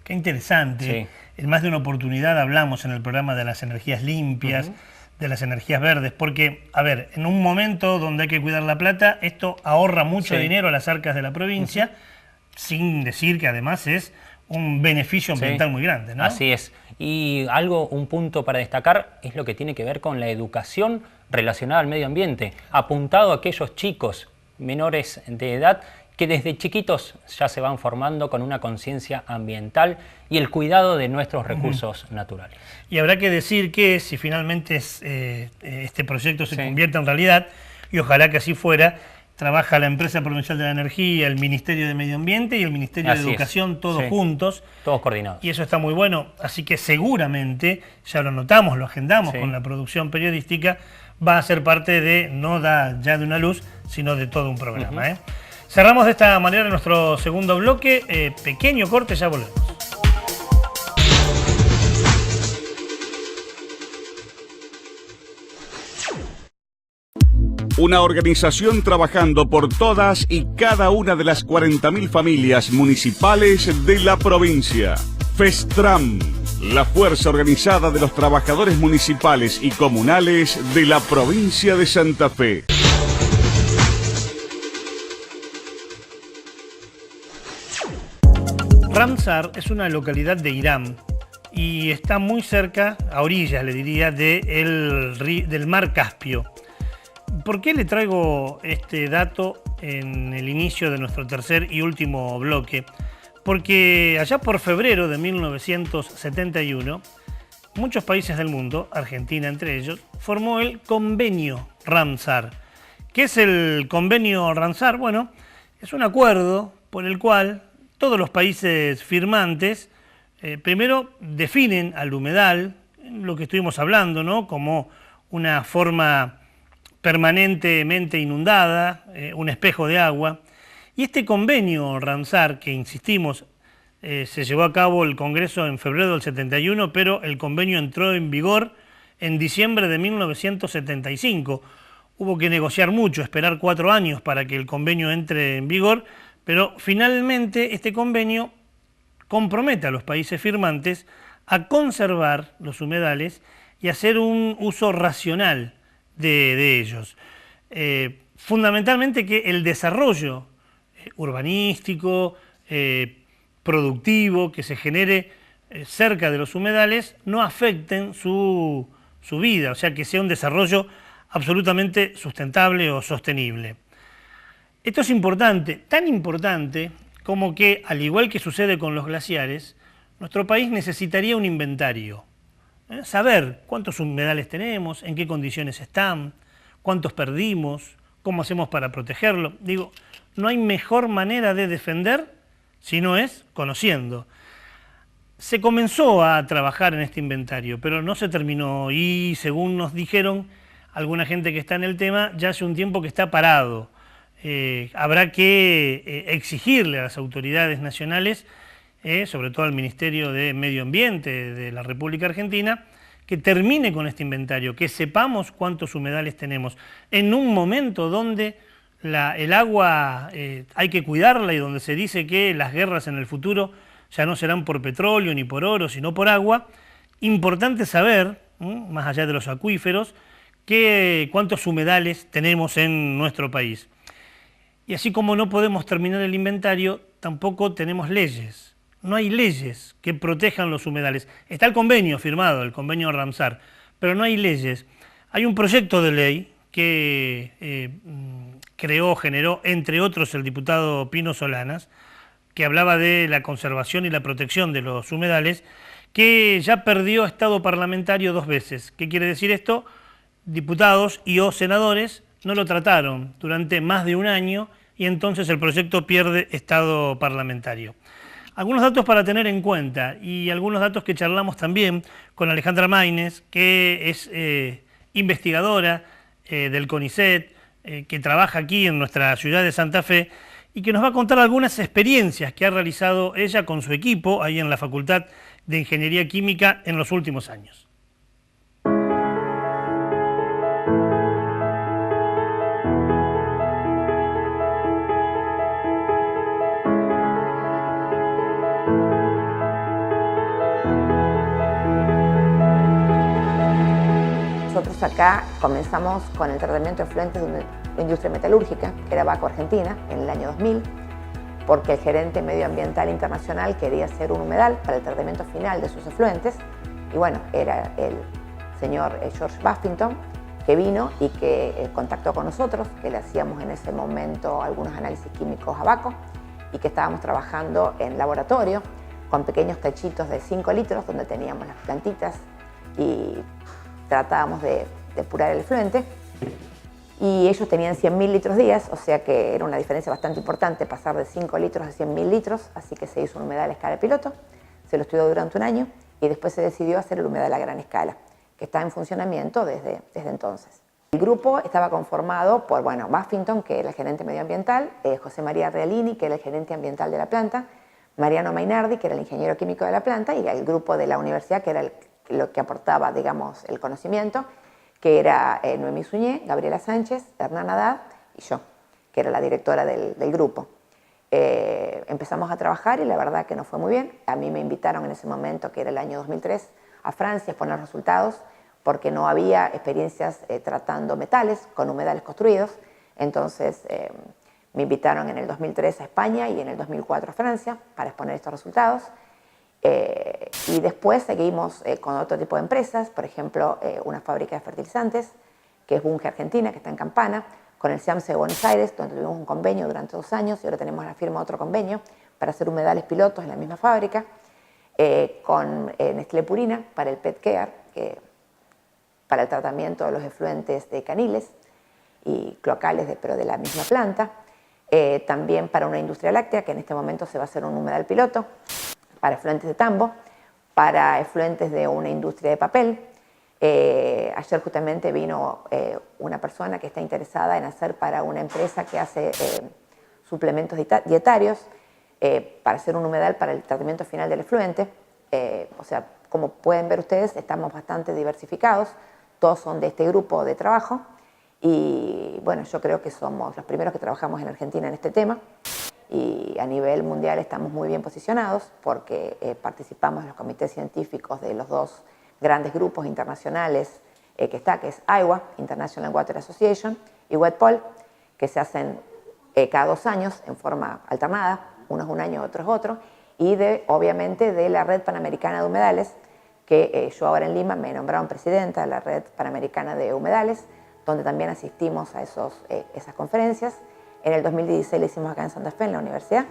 Qué interesante. Sí. En más de una oportunidad hablamos en el programa de las energías limpias, de las energías verdes, porque, a ver, en un momento donde hay que cuidar la plata, esto ahorra mucho dinero a las arcas de la provincia, sin decir que además es un beneficio ambiental muy grande, ¿no? Así es. Y un punto para destacar es lo que tiene que ver con la educación relacionada al medio ambiente, apuntado a aquellos chicos menores de edad que desde chiquitos ya se van formando con una conciencia ambiental y el cuidado de nuestros recursos naturales. Y habrá que decir que si finalmente este proyecto se convierte en realidad, y ojalá que así fuera, trabaja la Empresa Provincial de la Energía, el Ministerio de Medio Ambiente y el Ministerio de Educación, todos juntos. Todos coordinados. Y eso está muy bueno, así que seguramente, ya lo notamos, lo agendamos con la producción periodística, va a ser parte de, no ya de una luz, sino de todo un programa. Cerramos de esta manera nuestro segundo bloque, pequeño corte, ya volvemos. Una organización trabajando por todas y cada una de las 40.000 familias municipales de la provincia. FESTRAM, la fuerza organizada de los trabajadores municipales y comunales de la provincia de Santa Fe. Ramsar es una localidad de Irán y está muy cerca, a orillas le diría, del mar Caspio. ¿Por qué le traigo este dato en el inicio de nuestro tercer y último bloque? Porque allá por febrero de 1971, muchos países del mundo, Argentina entre ellos, formó el Convenio Ramsar. ¿Qué es el Convenio Ramsar? Bueno, es un acuerdo por el cual todos los países firmantes primero definen al humedal, lo que estuvimos hablando, ¿no?, como una forma permanentemente inundada, un espejo de agua. Y este convenio Ramsar, que insistimos, se llevó a cabo el Congreso en febrero del 71, pero el convenio entró en vigor en diciembre de 1975. Hubo que negociar mucho, esperar 4 años para que el convenio entre en vigor, pero finalmente este convenio compromete a los países firmantes a conservar los humedales y hacer un uso racional de ellos. Fundamentalmente que el desarrollo urbanístico, productivo, que se genere cerca de los humedales, no afecten su vida, o sea, que sea un desarrollo absolutamente sustentable o sostenible. Esto es importante, tan importante como que, al igual que sucede con los glaciares, nuestro país necesitaría un inventario. Saber cuántos humedales tenemos, en qué condiciones están, cuántos perdimos, cómo hacemos para protegerlo. Digo, no hay mejor manera de defender si no es conociendo. Se comenzó a trabajar en este inventario, pero no se terminó y, según nos dijeron alguna gente que está en el tema, ya hace un tiempo que está parado. Habrá que exigirle a las autoridades nacionales, sobre todo al Ministerio de Medio Ambiente de la República Argentina, que termine con este inventario, que sepamos cuántos humedales tenemos, en un momento donde el agua hay que cuidarla y donde se dice que las guerras en el futuro ya no serán por petróleo ni por oro, sino por agua. Importante saber, más allá de los acuíferos, cuántos humedales tenemos en nuestro país. Y así como no podemos terminar el inventario, tampoco tenemos leyes. No hay leyes que protejan los humedales. Está el convenio firmado, el convenio Ramsar, pero no hay leyes. Hay un proyecto de ley que generó, entre otros, el diputado Pino Solanas, que hablaba de la conservación y la protección de los humedales, que ya perdió estado parlamentario 2 veces. ¿Qué quiere decir esto? Diputados y o senadores no lo trataron durante más de un año y entonces el proyecto pierde estado parlamentario. Algunos datos para tener en cuenta y algunos datos que charlamos también con Alejandra Maínez, que es investigadora del CONICET, que trabaja aquí en nuestra ciudad de Santa Fe y que nos va a contar algunas experiencias que ha realizado ella con su equipo ahí en la Facultad de Ingeniería Química en los últimos años. Nosotros acá comenzamos con el tratamiento de efluentes de una industria metalúrgica, que era Baco Argentina, en el año 2000, porque el gerente medioambiental internacional quería hacer un humedal para el tratamiento final de sus efluentes, y bueno, era el señor George Buffington, que vino y que contactó con nosotros, que le hacíamos en ese momento algunos análisis químicos a Baco, y que estábamos trabajando en laboratorio con pequeños tachitos de 5 litros, donde teníamos las plantitas y tratábamos de depurar el efluente, y ellos tenían 100.000 litros días, o sea que era una diferencia bastante importante pasar de 5 litros a 100.000 litros, así que se hizo un humedal a escala piloto, se lo estudió durante un año y después se decidió hacer el humedal a gran escala, que está en funcionamiento desde entonces. El grupo estaba conformado por, bueno, Buffington, que era el gerente medioambiental, José María Realini, que era el gerente ambiental de la planta, Mariano Mainardi, que era el ingeniero químico de la planta, y el grupo de la universidad, que era lo que aportaba, digamos, el conocimiento, que era Noemí Suñé, Gabriela Sánchez, Hernán Haddad y yo, que era la directora del grupo. Empezamos a trabajar y la verdad que nos fue muy bien. A mí me invitaron en ese momento, que era el año 2003, a Francia a exponer resultados, porque no había experiencias tratando metales con humedales construidos. Entonces me invitaron en el 2003 a España y en el 2004 a Francia para exponer estos resultados. Y después seguimos con otro tipo de empresas, por ejemplo, una fábrica de fertilizantes, que es Bunge Argentina, que está en Campana, con el SEAMSE de Buenos Aires, donde tuvimos un convenio durante 2 años y ahora tenemos la firma otro convenio para hacer humedales pilotos en la misma fábrica, con Nestlé Purina para el Pet Care, para el tratamiento de los efluentes de caniles y cloacales, pero de la misma planta, también para una industria láctea, que en este momento se va a hacer un humedal piloto, para efluentes de tambo, para efluentes de una industria de papel. Ayer justamente vino una persona que está interesada en hacer para una empresa que hace suplementos dietarios, para hacer un humedal para el tratamiento final del efluente. O sea, como pueden ver ustedes, estamos bastante diversificados, todos son de este grupo de trabajo y bueno, yo creo que somos los primeros que trabajamos en Argentina en este tema. Y a nivel mundial estamos muy bien posicionados porque participamos en los comités científicos de los 2 grandes grupos internacionales que es IWA, International Water Association, y WETPOL, que se hacen cada 2 años en forma alternada, unos un año, otros otro, y obviamente de la Red Panamericana de Humedales, que yo ahora en Lima me nombraron presidenta de la Red Panamericana de Humedales, donde también asistimos a esas conferencias. En el 2016 lo hicimos acá en Santa Fe, en la universidad,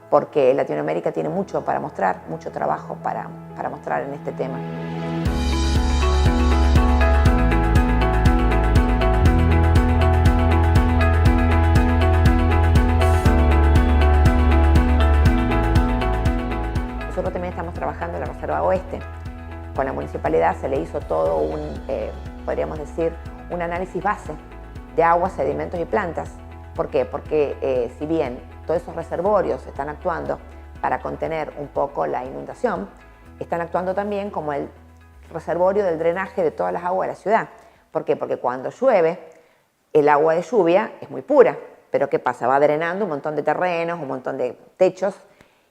porque Latinoamérica tiene mucho para mostrar, mucho trabajo para mostrar en este tema. municipalidad se le hizo todo podríamos decir, un análisis base de aguas, sedimentos y plantas. ¿Por qué? Porque si bien todos esos reservorios están actuando para contener un poco la inundación, están actuando también como el reservorio del drenaje de todas las aguas de la ciudad. ¿Por qué? Porque cuando llueve, el agua de lluvia es muy pura, pero ¿qué pasa? Va drenando un montón de terrenos, un montón de techos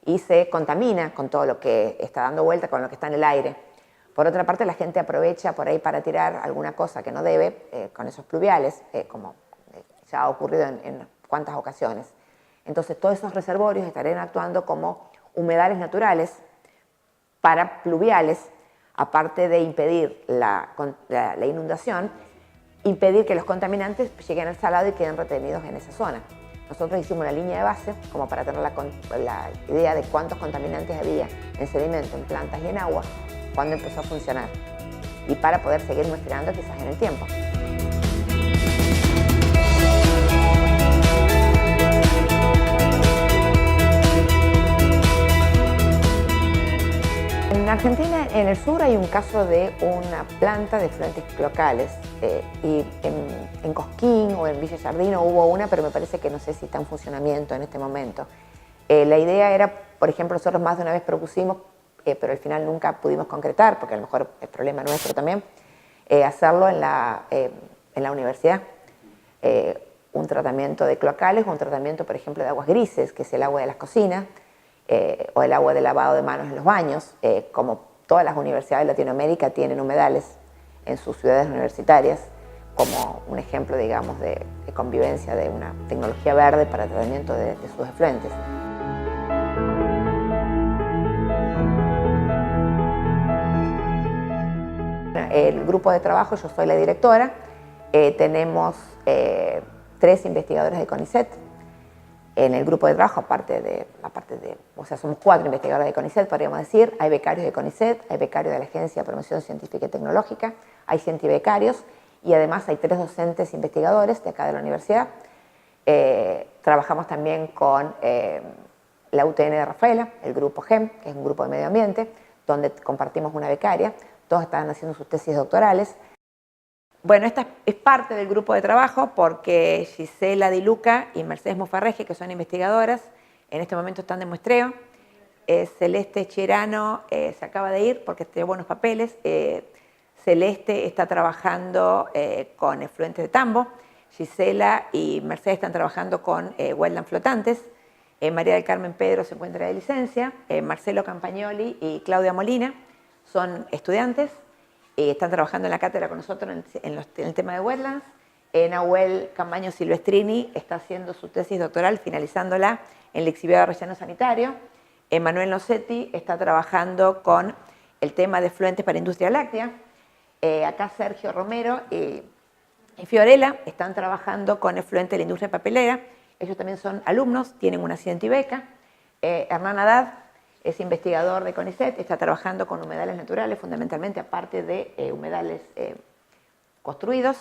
y se contamina con todo lo que está dando vuelta, con lo que está en el aire. Por otra parte, la gente aprovecha por ahí para tirar alguna cosa que no debe con esos pluviales, como ya ha ocurrido en cuantas ocasiones. Entonces, todos esos reservorios estarían actuando como humedales naturales para pluviales, aparte de impedir la inundación, impedir que los contaminantes lleguen al salado y queden retenidos en esa zona. Nosotros hicimos una línea de base como para tener la idea de cuántos contaminantes había en sedimento, en plantas y en agua, cuando empezó a funcionar, y para poder seguir muestreando quizás en el tiempo. En Argentina, en el sur, hay un caso de una planta de efluentes cloacales y en Cosquín o en Villa Giardino hubo una, pero me parece que no sé si está en funcionamiento en este momento. La idea era, por ejemplo, nosotros más de una vez propusimos, pero al final nunca pudimos concretar, porque a lo mejor es problema nuestro también, hacerlo en la universidad. Un tratamiento de cloacales o un tratamiento, por ejemplo, de aguas grises, que es el agua de las cocinas, o el agua de lavado de manos en los baños. Como todas las universidades de Latinoamérica tienen humedales en sus ciudades universitarias, como un ejemplo, digamos, de convivencia de una tecnología verde para el tratamiento de sus efluentes. El grupo de trabajo, yo soy la directora, tenemos 3 investigadores de CONICET en el grupo de trabajo, o sea, somos 4 investigadores de CONICET, podríamos decir. Hay becarios de CONICET, hay becarios de la Agencia de Promoción Científica y Tecnológica, hay cientibecarios y además hay 3 docentes investigadores de acá de la universidad. Trabajamos también con la UTN de Rafaela, el grupo GEM, que es un grupo de medio ambiente, donde compartimos una becaria. Todos están haciendo sus tesis doctorales. Bueno, esta es parte del grupo de trabajo porque Gisela Di Luca y Mercedes Mufarrege, que son investigadoras, en este momento están de muestreo. Celeste Cherano se acaba de ir porque tiene buenos papeles. Celeste está trabajando con efluentes de tambo. Gisela y Mercedes están trabajando con wetland flotantes. María del Carmen Pedro se encuentra de licencia. Marcelo Campagnoli y Claudia Molina son estudiantes. Están trabajando en la cátedra con nosotros en el tema de wetlands. Nahuel Camaño Silvestrini está haciendo su tesis doctoral, finalizándola en el exhibido de relleno sanitario. Manuel Nocetti está trabajando con el tema de efluentes para industria láctea. Acá Sergio Romero y Fiorella están trabajando con efluentes de la industria papelera. Ellos también son alumnos, tienen una cientibeca. Hernán Haddad es investigador de CONICET, está trabajando con humedales naturales, fundamentalmente, aparte de humedales construidos.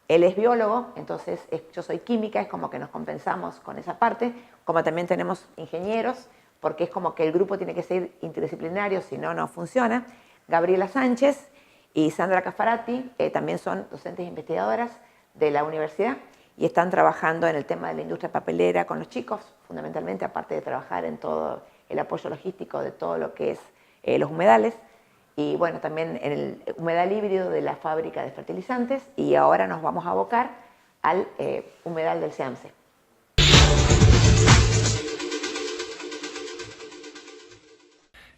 Él es biólogo, entonces yo soy química, es como que nos compensamos con esa parte. Como también tenemos ingenieros, porque es como que el grupo tiene que ser interdisciplinario, si no, no funciona. Gabriela Sánchez y Sandra Caffarati también son docentes e investigadoras de la universidad y están trabajando en el tema de la industria papelera con los chicos, fundamentalmente, aparte de trabajar en todo el apoyo logístico de todo lo que es los humedales, y bueno, también en el humedal híbrido de la fábrica de fertilizantes, y ahora nos vamos a abocar al humedal del SEAMSE.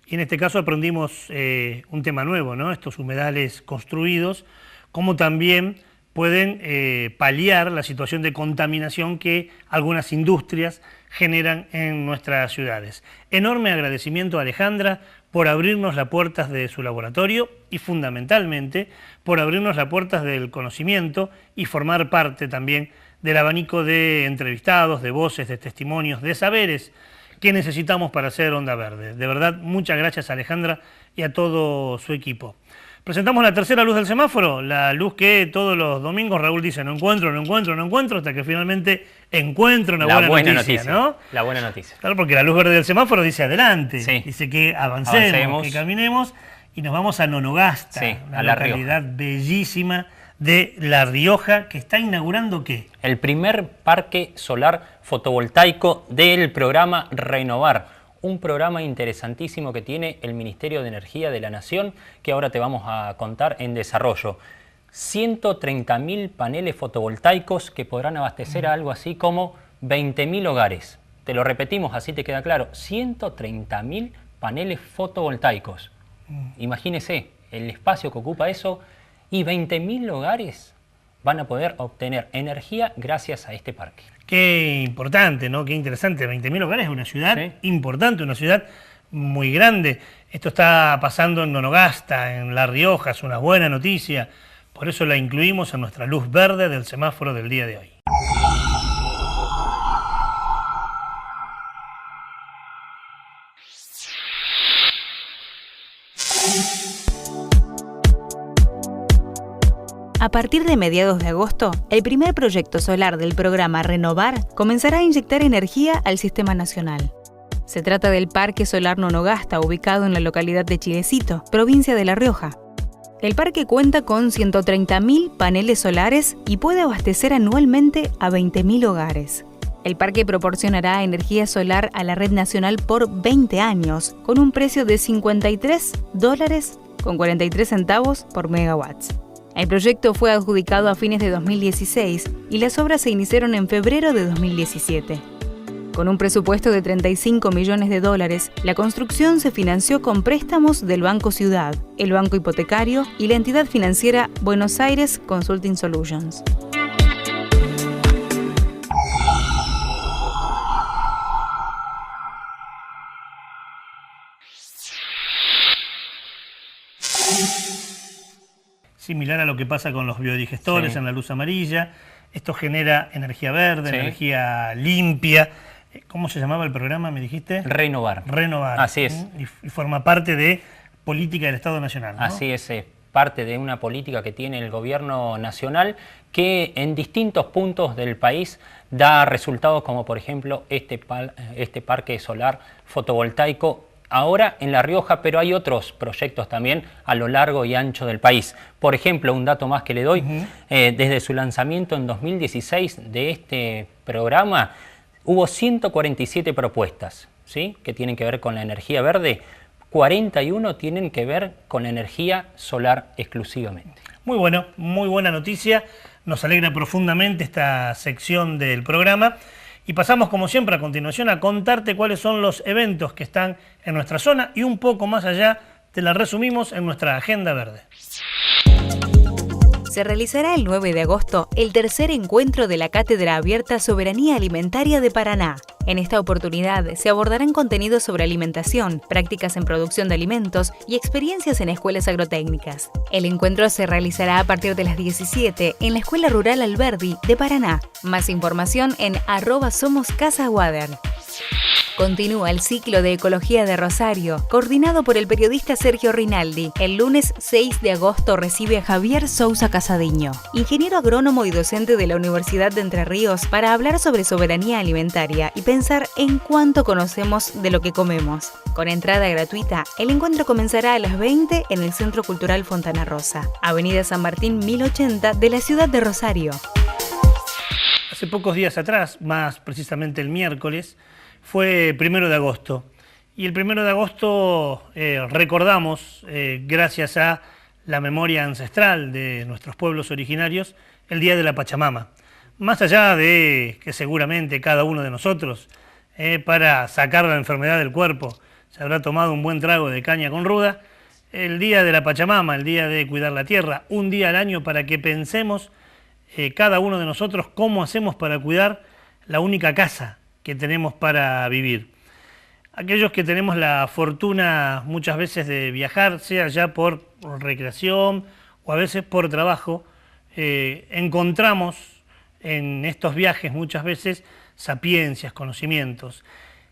Y en este caso aprendimos un tema nuevo, ¿no? Estos humedales construidos, como también pueden paliar la situación de contaminación que algunas industrias generan en nuestras ciudades. Enorme agradecimiento a Alejandra por abrirnos las puertas de su laboratorio y fundamentalmente por abrirnos las puertas del conocimiento y formar parte también del abanico de entrevistados, de voces, de testimonios, de saberes que necesitamos para hacer Onda Verde. De verdad, muchas gracias a Alejandra y a todo su equipo. Presentamos la tercera luz del semáforo, la luz que todos los domingos Raúl dice no encuentro, hasta que finalmente encuentra una buena noticia, ¿no? La buena noticia. Claro, porque la luz verde del semáforo dice adelante, sí. Dice que avancemos, que caminemos, y nos vamos a Nonogasta, Sí, una a La localidad bellísima de La Rioja, que está inaugurando ¿qué? El primer parque solar fotovoltaico del programa Renovar, un programa interesantísimo que tiene el Ministerio de Energía de la Nación, que ahora te vamos a contar en desarrollo. 130.000 paneles fotovoltaicos que podrán abastecer a algo así como 20.000 hogares. Te lo repetimos, así te queda claro, 130.000 paneles fotovoltaicos. Imagínese el espacio que ocupa eso, y 20.000 hogares van a poder obtener energía gracias a este parque. Qué importante, ¿no? Qué interesante. 20.000 hogares es una ciudad Sí. importante, una ciudad muy grande. Esto está pasando en Nonogasta, en La Rioja, es una buena noticia. Por eso la incluimos en nuestra luz verde del semáforo del día de hoy. A partir de mediados de agosto, el primer proyecto solar del programa Renovar comenzará a inyectar energía al sistema nacional. Se trata del Parque Solar Nonogasta, ubicado en la localidad de Chilecito, provincia de La Rioja. El parque cuenta con 130.000 paneles solares y puede abastecer anualmente a 20.000 hogares. El parque proporcionará energía solar a la red nacional por 20 años, con un precio de $53.43 por megawatts. El proyecto fue adjudicado a fines de 2016 y las obras se iniciaron en febrero de 2017. Con un presupuesto de $35 millones, la construcción se financió con préstamos del Banco Ciudad, el Banco Hipotecario y la entidad financiera Buenos Aires Consulting Solutions. Similar a lo que pasa con los biodigestores Sí. en la luz amarilla. Esto genera energía verde, Sí. energía limpia. ¿Cómo se llamaba el programa, me dijiste? Renovar. Renovar. Así es. Y forma parte de política del Estado Nacional, ¿no? Así es, parte de una política que tiene el gobierno nacional que en distintos puntos del país da resultados como por ejemplo este parque solar fotovoltaico ahora en La Rioja, pero hay otros proyectos también a lo largo y ancho del país. Por ejemplo, un dato más que le doy, desde su lanzamiento en 2016 de este programa hubo 147 propuestas, ¿sí?, que tienen que ver con la energía verde. 41 tienen que ver con energía solar exclusivamente. Muy bueno, muy buena noticia. Nos alegra profundamente esta sección del programa. Y pasamos, como siempre, a continuación a contarte cuáles son los eventos que están en nuestra zona y un poco más allá te la resumimos en nuestra agenda verde. Se realizará el 9 de agosto el tercer encuentro de la Cátedra Abierta Soberanía Alimentaria de Paraná. En esta oportunidad se abordarán contenidos sobre alimentación, prácticas en producción de alimentos y experiencias en escuelas agrotécnicas. El encuentro se realizará a partir de las 17 en la Escuela Rural Alberdi de Paraná. Más información en @somoscasaguader. Continúa el ciclo de Ecología de Rosario, coordinado por el periodista Sergio Rinaldi. El lunes 6 de agosto recibe a Javier Sousa Casadiño, ingeniero agrónomo y docente de la Universidad de Entre Ríos, para hablar sobre soberanía alimentaria y pensar en cuánto conocemos de lo que comemos. Con entrada gratuita, el encuentro comenzará a las 20 en el Centro Cultural Fontana Rosa, Avenida San Martín 1080 de la ciudad de Rosario. Hace pocos días atrás, más precisamente el miércoles, fue 1 de agosto. Y el 1 de agosto recordamos, gracias a la memoria ancestral de nuestros pueblos originarios, el Día de la Pachamama. Más allá de que seguramente cada uno de nosotros, para sacar la enfermedad del cuerpo, se habrá tomado un buen trago de caña con ruda, el Día de la Pachamama, el Día de cuidar la tierra, un día al año para que pensemos cada uno de nosotros cómo hacemos para cuidar la única casa que tenemos para vivir. Aquellos que tenemos la fortuna muchas veces de viajar, sea ya por recreación o a veces por trabajo, encontramos en estos viajes muchas veces sapiencias, conocimientos.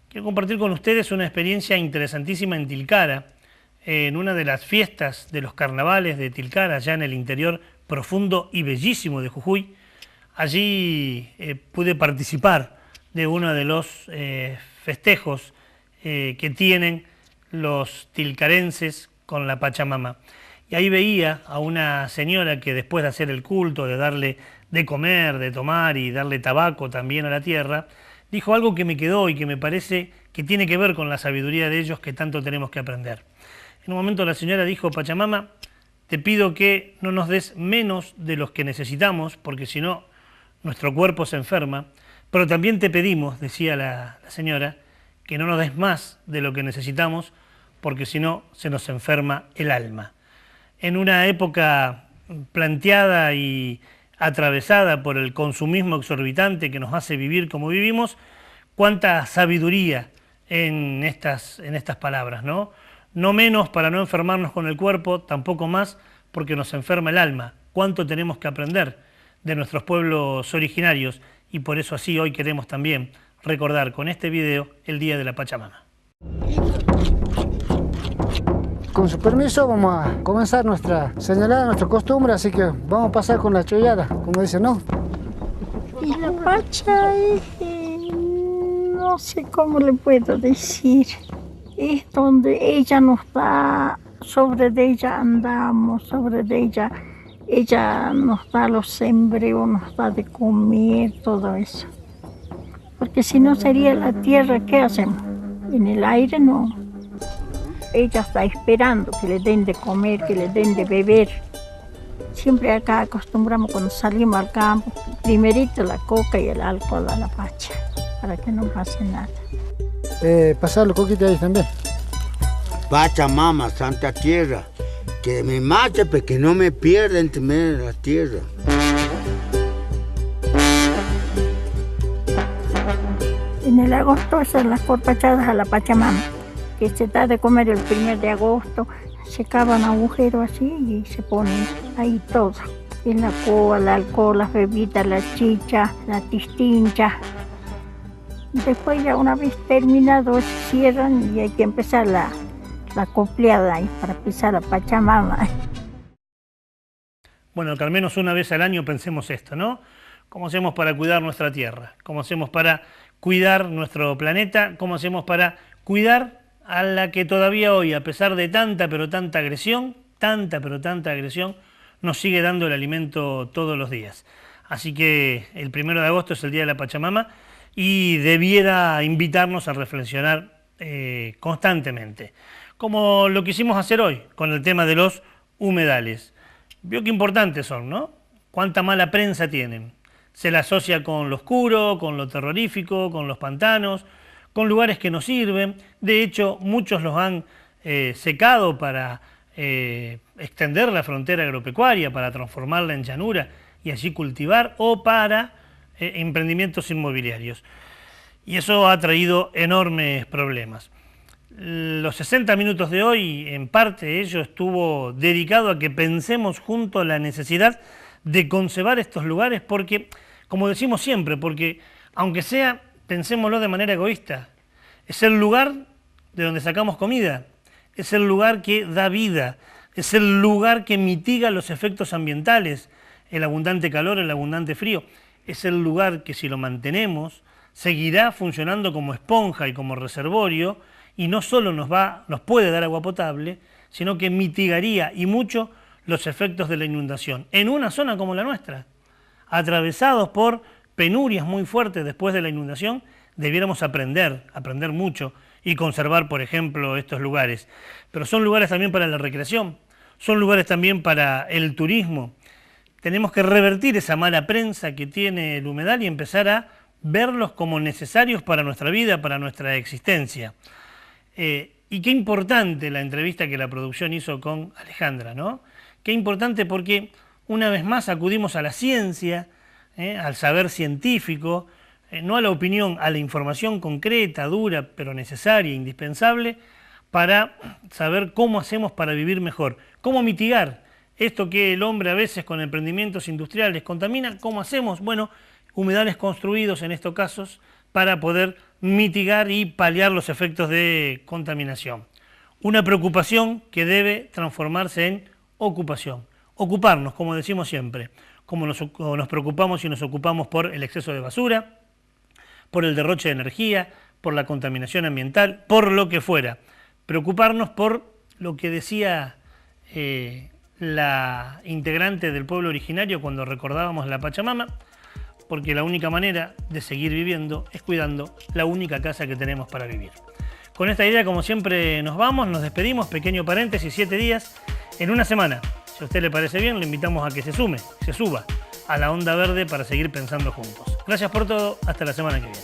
Quiero compartir con ustedes una experiencia interesantísima en Tilcara, en una de las fiestas de los carnavales de Tilcara, allá en el interior profundo y bellísimo de Jujuy. Allí pude participar de uno de los festejos que tienen los tilcarenses con la Pachamama. Y ahí veía a una señora que después de hacer el culto, de darle de comer, de tomar y darle tabaco también a la tierra, dijo algo que me quedó y que me parece que tiene que ver con la sabiduría de ellos que tanto tenemos que aprender. En un momento la señora dijo: Pachamama, te pido que no nos des menos de los que necesitamos, porque si no, nuestro cuerpo se enferma. Pero también te pedimos, decía la señora, que no nos des más de lo que necesitamos, porque si no, se nos enferma el alma. En una época planteada y atravesada por el consumismo exorbitante que nos hace vivir como vivimos, cuánta sabiduría en estas palabras, ¿no? No menos para no enfermarnos con el cuerpo, tampoco más porque nos enferma el alma. Cuánto tenemos que aprender de nuestros pueblos originarios, y por eso así hoy queremos también recordar con este video el Día de la Pachamama. Con su permiso vamos a comenzar nuestra señalada, nuestra costumbre, así que vamos a pasar con la chollada, como dicen, ¿no? Y la pacha es, no sé cómo le puedo decir, es donde ella nos da, sobre de ella andamos, sobre de ella nos da los sembrados, nos da de comer, todo eso. Porque si no sería la tierra, ¿qué hacemos? En el aire no. Ella está esperando que le den de comer, que le den de beber. Siempre acá acostumbramos cuando salimos al campo, primerito la coca y el alcohol a la pacha, para que no pase nada. Pasarlo coquita ahí también. Pachamama, Santa Tierra, que me mate, pero que no me pierda entre medio de la tierra. En el agosto hacen las corpachadas a la Pachamama, que se da de comer el 1 de agosto, se cavan agujeros así y se pone ahí todo. En la coa, el alcohol, las bebidas, la chicha, la tistincha. Después ya una vez terminado se cierran y hay que empezar la copleada ahí para pisar a Pachamama. Bueno, que al menos una vez al año pensemos esto, ¿no? ¿Cómo hacemos para cuidar nuestra tierra? ¿Cómo hacemos para cuidar nuestro planeta? ¿Cómo hacemos para cuidar a la que todavía hoy, a pesar de tanta agresión, nos sigue dando el alimento todos los días? Así que el 1 de agosto es el Día de la Pachamama y debiera invitarnos a reflexionar constantemente, como lo quisimos hacer hoy con el tema de los humedales. Vio qué importantes son, ¿no? Cuánta mala prensa tienen. Se la asocia con lo oscuro, con lo terrorífico, con los pantanos, con lugares que no sirven. De hecho, muchos los han secado para extender la frontera agropecuaria, para transformarla en llanura y así cultivar, o para emprendimientos inmobiliarios. Y eso ha traído enormes problemas. Los 60 minutos de hoy, en parte ello estuvo dedicado a que pensemos juntos la necesidad de conservar estos lugares, porque, como decimos siempre, porque aunque sea, pensémoslo de manera egoísta, es el lugar de donde sacamos comida, es el lugar que da vida, es el lugar que mitiga los efectos ambientales, el abundante calor, el abundante frío, es el lugar que si lo mantenemos seguirá funcionando como esponja y como reservorio, y no solo nos puede dar agua potable, sino que mitigaría y mucho los efectos de la inundación. En una zona como la nuestra, atravesados por penurias muy fuertes después de la inundación, debiéramos aprender mucho y conservar, por ejemplo, estos lugares. Pero son lugares también para la recreación, son lugares también para el turismo. Tenemos que revertir esa mala prensa que tiene el humedal y empezar a verlos como necesarios para nuestra vida, para nuestra existencia. Y qué importante la entrevista que la producción hizo con Alejandra, ¿no? Qué importante porque una vez más acudimos a la ciencia, al saber científico, no a la opinión, a la información concreta, dura, pero necesaria, indispensable, para saber cómo hacemos para vivir mejor, cómo mitigar esto que el hombre a veces con emprendimientos industriales contamina. ¿Cómo hacemos? Bueno, humedales construidos en estos casos para poder mitigar y paliar los efectos de contaminación. Una preocupación que debe transformarse en ocupación. Ocuparnos, como decimos siempre, como nos preocupamos y nos ocupamos por el exceso de basura, por el derroche de energía, por la contaminación ambiental, por lo que fuera. Preocuparnos por lo que decía la integrante del pueblo originario cuando recordábamos la Pachamama, porque la única manera de seguir viviendo es cuidando la única casa que tenemos para vivir. Con esta idea, como siempre, nos vamos, nos despedimos, pequeño paréntesis, 7 días, en una semana. Si a usted le parece bien, le invitamos a que se suba a la Onda Verde para seguir pensando juntos. Gracias por todo, hasta la semana que viene.